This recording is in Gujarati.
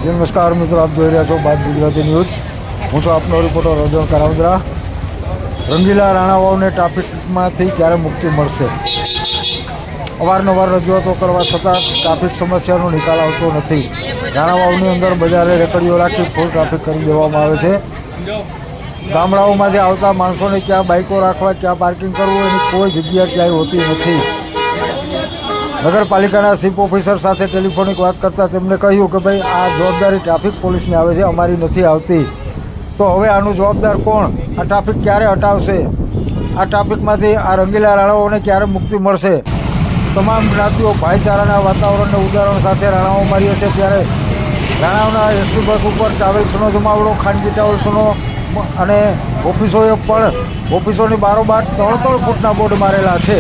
નમસ્કાર મિત્રો, આપ જોઈ રહ્યા છો બાદ ગુજરાતી ન્યૂઝ। હું છું આપનો રિપોર્ટર રજન કરાવદરા। રંગીલા રાણાવાવને ટ્રાફિકમાંથી ક્યારે મુક્તિ મળશે? અવારનવાર રજૂઆતો કરવા છતાં ટ્રાફિક સમસ્યાનો નિકાલ આવતો નથી। રાણાવાવની અંદર બજારે રેકડીઓ રાખી ફૂલ ટ્રાફિક કરી દેવામાં આવે છે। ગામડાઓમાંથી આવતા માણસોને ક્યાં બાઇકો રાખવા, ક્યાં પાર્કિંગ કરવું, એની કોઈ જગ્યા ક્યાંય હોતી નથી। નગરપાલિકાના ચીફ ઓફિસર સાથે ટેલિફોનિક વાત કરતાં તેમણે કહ્યું કે ભાઈ આ જવાબદારી ટ્રાફિક પોલીસની આવે છે, અમારી નથી આવતી। તો હવે આનું જવાબદાર કોણ? આ ટ્રાફિક ક્યારે હટાવશે? આ ટ્રાફિકમાંથી આ રંગીલા રાણાઓને ક્યારે મુક્તિ મળશે? તમામ જ્ઞાતિઓ ભાઈચારાના વાતાવરણને ઉદાહરણ સાથે રાણાઓ મારીએ છે, ત્યારે રાણાઓના એસટી બસ ઉપર ટ્રાવેલ્સનો જમાવડો, ખાનગી ટ્રાવેલ્સનો અને ઓફિસોએ પણ ઓફિસોની બારોબાર 3-3 ફૂટના બોર્ડ મારેલા છે।